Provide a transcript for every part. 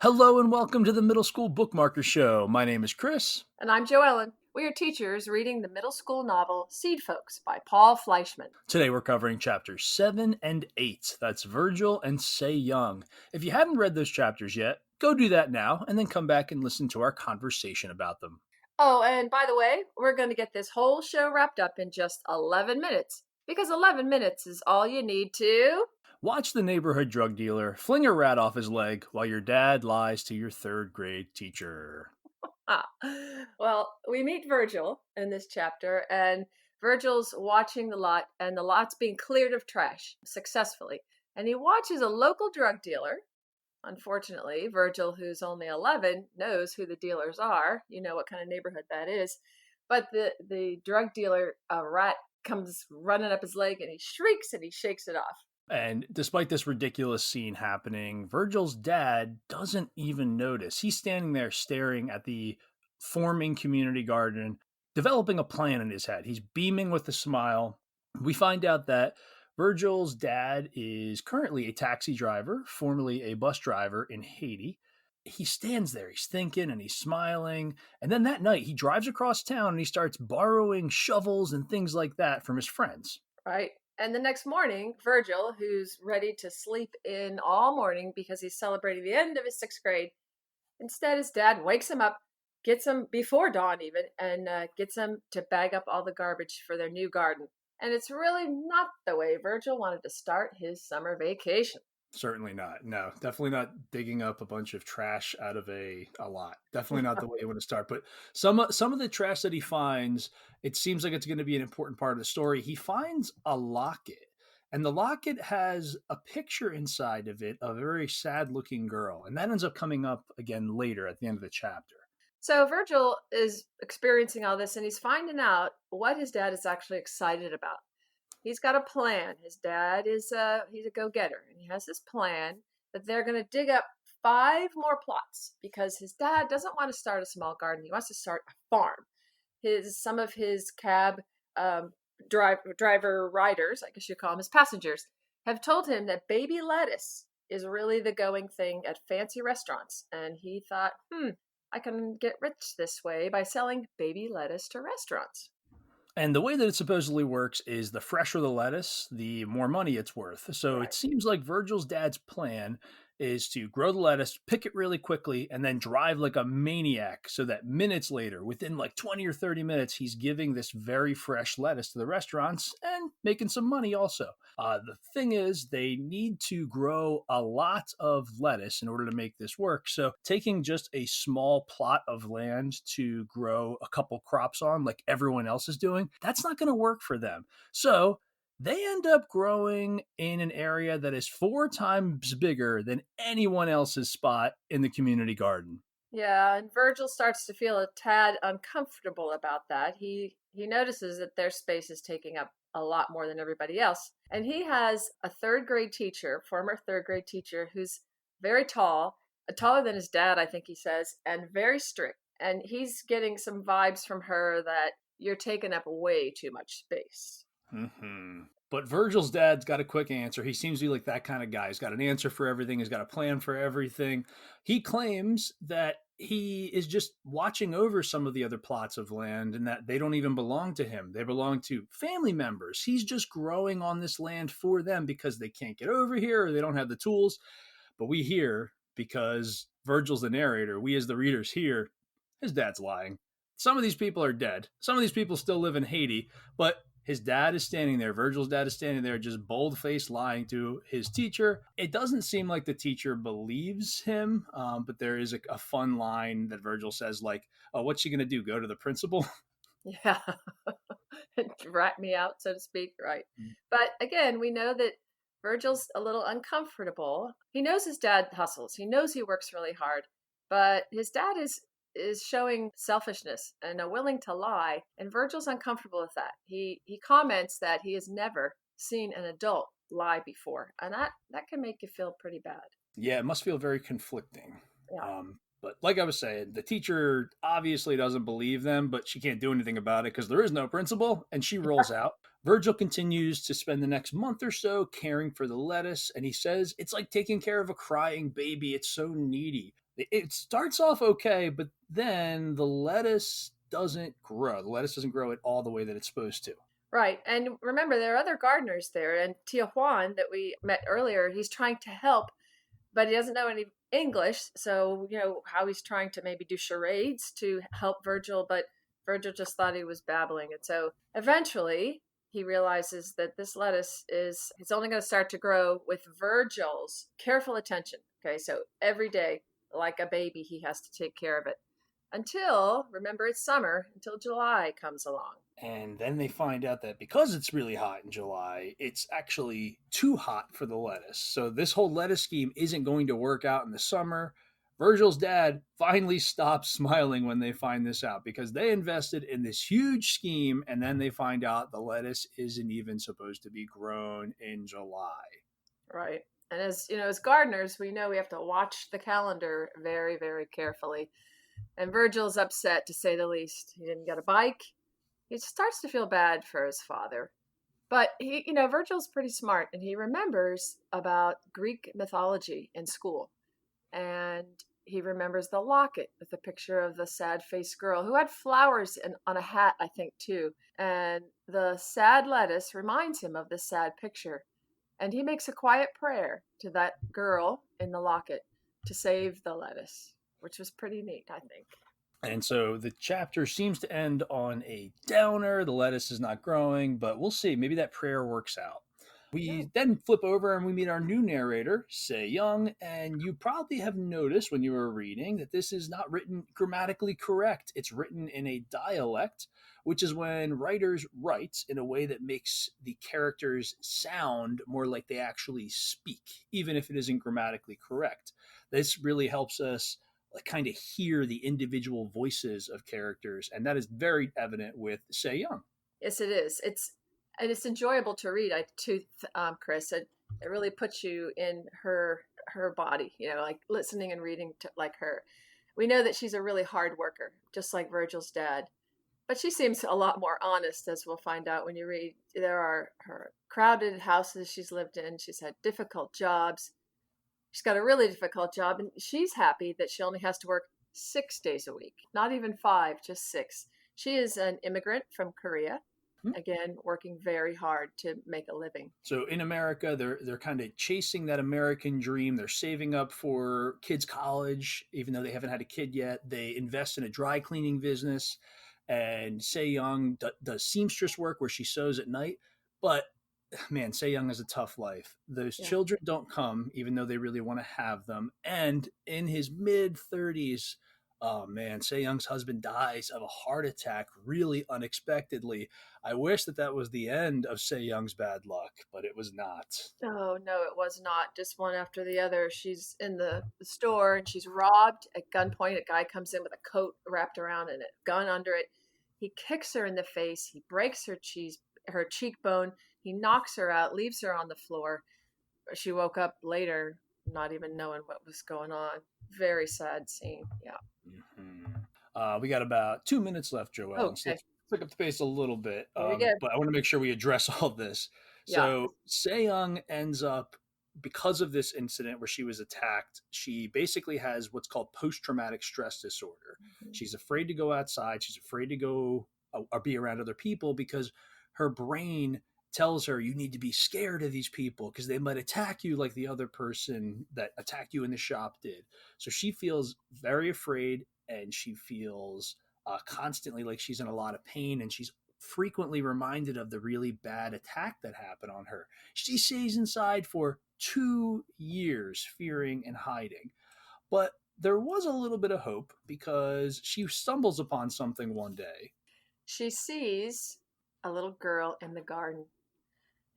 Hello and welcome to the Middle School Bookmarker Show. My name is Chris. And I'm Joellen. We are teachers reading the middle school novel Seedfolks by Paul Fleischman. Today we're covering chapters 7 and 8. That's Virgil and Say Young. If you haven't read those chapters yet, go do that now and then come back and listen to our conversation about them. Oh, and by the way, we're going to get this whole show wrapped up in just 11 minutes, because 11 minutes is all you need to Watch the neighborhood drug dealer fling a rat off his leg while your dad lies to your third grade teacher. Ah, well, we meet Virgil in this chapter, and Virgil's watching the lot, and the lot's being cleared of trash successfully. And he watches a local drug dealer. Unfortunately, Virgil, who's only 11, knows who the dealers are. You know what kind of neighborhood that is. But the drug dealer, a rat, comes running up his leg, and he shrieks and he shakes it off. And despite this ridiculous scene happening, Virgil's dad doesn't even notice. He's standing there staring at the forming community garden, developing a plan in his head. He's beaming with a smile. We find out that Virgil's dad is currently a taxi driver, formerly a bus driver in Haiti. He stands there, he's thinking and he's smiling. And then that night, he drives across town and he starts borrowing shovels and things like that from his friends. Right. And the next morning, Virgil, who's ready to sleep in all morning because he's celebrating the end of his sixth grade, instead his dad wakes him up, gets him before dawn even, and gets him to bag up all the garbage for their new garden. And it's really not the way Virgil wanted to start his summer vacation. Certainly not. No, definitely not digging up a bunch of trash out of a lot. Definitely not the way you want to start. But some of the trash that he finds, it seems like it's going to be an important part of the story. He finds a locket, and the locket has a picture inside of it of a very sad-looking girl, and that ends up coming up again later at the end of the chapter. So Virgil is experiencing all this, and he's finding out what his dad is actually excited about. He's got a plan. His dad is he's a go-getter, and he has this plan that they're going to dig up 5 more plots because his dad doesn't want to start a small garden. He wants to start a farm. Some of his cab driver riders, I guess you call them, his passengers, have told him that baby lettuce is really the going thing at fancy restaurants, and he thought, I can get rich this way by selling baby lettuce to restaurants. And the way that it supposedly works is the fresher the lettuce, the more money it's worth. So Right. it seems like Virgil's dad's plan is to grow the lettuce, pick it really quickly, and then drive like a maniac so that minutes later, within like 20 or 30 minutes, he's giving this very fresh lettuce to the restaurants and making some money also. The thing is, they need to grow a lot of lettuce in order to make this work. So taking just a small plot of land to grow a couple crops on, like everyone else is doing, that's not going to work for them. So they end up growing in an area that is 4 times bigger than anyone else's spot in the community garden. Yeah, and Virgil starts to feel a tad uncomfortable about that. He notices that their space is taking up a lot more than everybody else. And he has a third grade teacher, former third grade teacher, who's very tall, taller than his dad, I think he says, and very strict. And he's getting some vibes from her that you're taking up way too much space. But Virgil's dad's got a quick answer. He seems to be like that kind of guy. He's got an answer for everything. He's got a plan for everything. He claims that he is just watching over some of the other plots of land and that they don't even belong to him. They belong to family members. He's just growing on this land for them because they can't get over here or they don't have the tools. But we hear, because Virgil's the narrator, we as the readers hear, his dad's lying. Some of these people are dead. Some of these people still live in Haiti, but his dad is standing there. Virgil's dad is standing there, just bold-faced lying to his teacher. It doesn't seem like the teacher believes him, but there is a fun line that Virgil says, like, "Oh, what's she gonna do? Go to the principal?" Yeah. Rat me out, so to speak, right? But again, we know that Virgil's a little uncomfortable. He knows his dad hustles. He knows he works really hard, but his dad is showing selfishness and a willing to lie, and Virgil's uncomfortable with that. He comments that he has never seen an adult lie before, and that can make you feel pretty bad. Yeah, it must feel very conflicting. Yeah. But like I was saying, the teacher obviously doesn't believe them, but she can't do anything about it because there is no principal, and she rolls out. Virgil continues to spend the next month or so caring for the lettuce, and he says it's like taking care of a crying baby. It's so needy. It starts off okay, but then the lettuce doesn't grow. The lettuce doesn't grow it all the way that it's supposed to. Right. And remember, there are other gardeners there. And Tia Juan, that we met earlier, he's trying to help, but he doesn't know any English. So, how he's trying to maybe do charades to help Virgil, but Virgil just thought he was babbling. And so eventually he realizes that this lettuce is, it's only going to start to grow with Virgil's careful attention. Okay. So every day, like a baby, he has to take care of it until, remember, it's summer, until July comes along. And then they find out that because it's really hot in July, it's actually too hot for the lettuce. So this whole lettuce scheme isn't going to work out in the summer. Virgil's dad finally stops smiling when they find this out because they invested in this huge scheme and then they find out the lettuce isn't even supposed to be grown in July. Right. And as you know, as gardeners, we know we have to watch the calendar very, very carefully. And Virgil's upset, to say the least. He didn't get a bike. He starts to feel bad for his father. But Virgil's pretty smart and he remembers about Greek mythology in school. And he remembers the locket with the picture of the sad faced girl who had flowers on a hat, I think, too. And the sad lettuce reminds him of this sad picture. And he makes a quiet prayer to that girl in the locket to save the lettuce, which was pretty neat, I think. And so the chapter seems to end on a downer. The lettuce is not growing, but we'll see. Maybe that prayer works out. Yeah. We then flip over and we meet our new narrator, Se Young, and you probably have noticed when you were reading that this is not written grammatically correct. It's written in a dialect, which is when writers write in a way that makes the characters sound more like they actually speak, even if it isn't grammatically correct. This really helps us like kind of hear the individual voices of characters, and that is very evident with Se Young. Yes, it is. It's enjoyable to read. Chris. It really puts you in her body. Like listening and reading to like her. We know that she's a really hard worker, just like Virgil's dad. But she seems a lot more honest, as we'll find out when you read. There are her crowded houses she's lived in. She's had difficult jobs. She's got a really difficult job, and she's happy that she only has to work 6 days a week, not even five, just six. She is an immigrant from Korea, again, working very hard to make a living. So in America, they're kind of chasing that American dream. They're saving up for kids' college, even though they haven't had a kid yet. They invest in a dry cleaning business, and Se Young does seamstress work where she sews at night. But man, Se Young has a tough life. Those Yeah. children don't come, even though they really want to have them. And in his mid 30s, oh man, Se Young's husband dies of a heart attack really unexpectedly. I wish that that was the end of Se Young's bad luck, but it was not. Oh, no, it was not. Just one after the other. She's in the store and she's robbed at gunpoint. A guy comes in with a coat wrapped around and a gun under it. He kicks her in the face. He breaks her cheekbone. He knocks her out, leaves her on the floor. She woke up later, not even knowing what was going on. Very sad scene. Yeah. Mm-hmm. We got about 2 minutes left, Joelle. So Okay. let's pick up the pace a little bit. Very good. But I want to make sure we address all of this. Yeah. So Young ends up, because of this incident where she was attacked, she basically has what's called post-traumatic stress disorder. Mhm. She's afraid to go outside. She's afraid to go or be around other people because her brain tells her you need to be scared of these people because they might attack you like the other person that attacked you in the shop did. So she feels very afraid and she feels constantly like she's in a lot of pain and she's frequently reminded of the really bad attack that happened on her. She stays inside for 2 years, fearing and hiding. But there was a little bit of hope because she stumbles upon something one day. She sees a little girl in the garden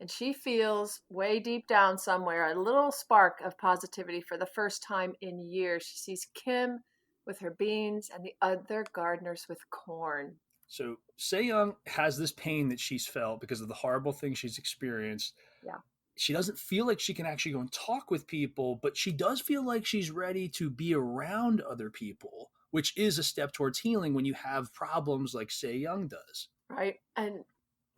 and she feels way deep down somewhere a little spark of positivity for the first time in years. She sees Kim with her beans and the other gardeners with corn. So Se Young has this pain that she's felt because of the horrible things she's experienced. Yeah. She doesn't feel like she can actually go and talk with people, but she does feel like she's ready to be around other people, which is a step towards healing when you have problems like Se Young does. Right. And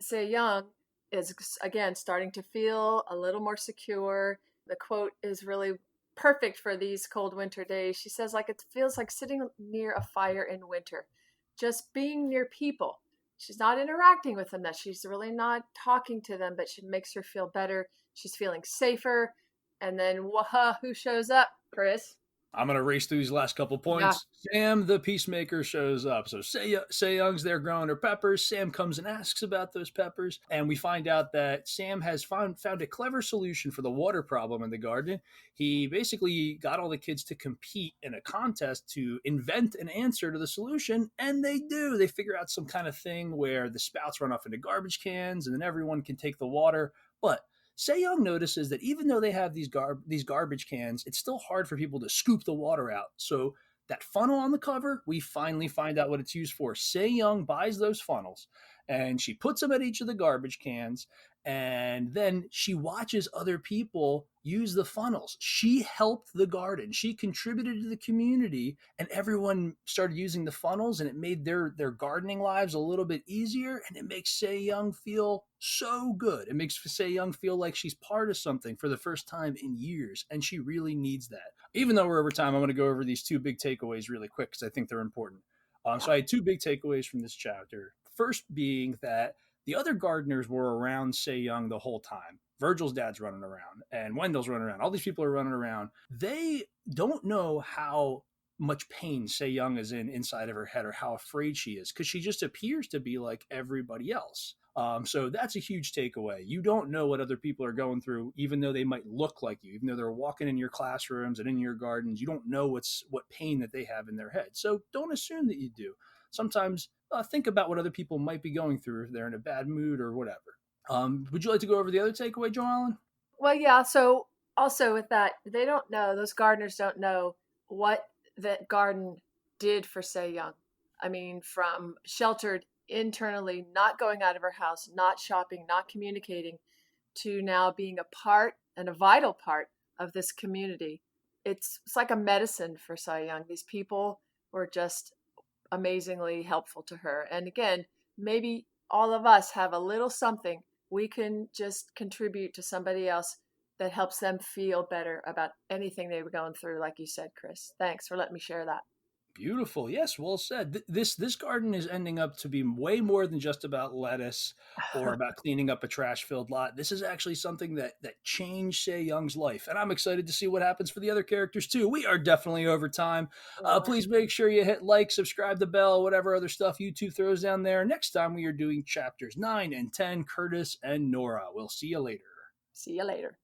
Se Young is again starting to feel a little more secure. The quote is really perfect for these cold winter days. She says like it feels like sitting near a fire in winter, just being near people. She's not interacting with them, that she's really not talking to them, but she makes her feel better. She's feeling safer. And then who shows up, Chris? I'm gonna race through these last couple Yeah. points. Sam, the peacemaker, shows up. So Say Young's there growing her peppers. Sam comes and asks about those peppers, and we find out that Sam has found a clever solution for the water problem in the garden. He basically got all the kids to compete in a contest to invent an answer to the solution, and they do. They figure out some kind of thing where the spouts run off into garbage cans, and then everyone can take the water. But Say Young notices that even though they have these garbage cans, it's still hard for people to scoop the water out. So that funnel on the cover, we finally find out what it's used for. Say Young buys those funnels and she puts them at each of the garbage cans, and then she watches other people use the funnels. She helped the garden. She contributed to the community, and everyone started using the funnels, and it made their gardening lives a little bit easier, and it makes Say Young feel so good. It makes Say Young feel like she's part of something for the first time in years, and she really needs that. Even though we're over time, I'm going to go over these two big takeaways really quick because I think they're important. Yeah. So I had two big takeaways from this chapter. First being that the other gardeners were around Say Young the whole time. Virgil's dad's running around and Wendell's running around. All these people are running around. They don't know how much pain Say Young is in inside of her head or how afraid she is because she just appears to be like everybody else. So that's a huge takeaway. You don't know what other people are going through, even though they might look like you, even though they're walking in your classrooms and in your gardens. You don't know what pain that they have in their head. So don't assume that you do. Sometimes think about what other people might be going through if they're in a bad mood or whatever. Would you like to go over the other takeaway, Joe Allen? Well, yeah. So also with that, they don't know, those gardeners don't know what that garden did for Say Young. I mean, from sheltered internally, not going out of her house, not shopping, not communicating, to now being a part and a vital part of this community. It's like a medicine for Say Young. These people were just amazingly helpful to her. And again, maybe all of us have a little something we can just contribute to somebody else that helps them feel better about anything they were going through, like you said, Chris. Thanks for letting me share that. Beautiful. Yes, well said. This garden is ending up to be way more than just about lettuce or about cleaning up a trash-filled lot. This is actually something that changed Say Young's life, and I'm excited to see what happens for the other characters too. We are definitely over time. We are. Please make sure you hit like, subscribe, the bell, whatever other stuff YouTube throws down there. Next time we are doing chapters 9 and 10, Curtis and Nora. We'll see you later. See you later.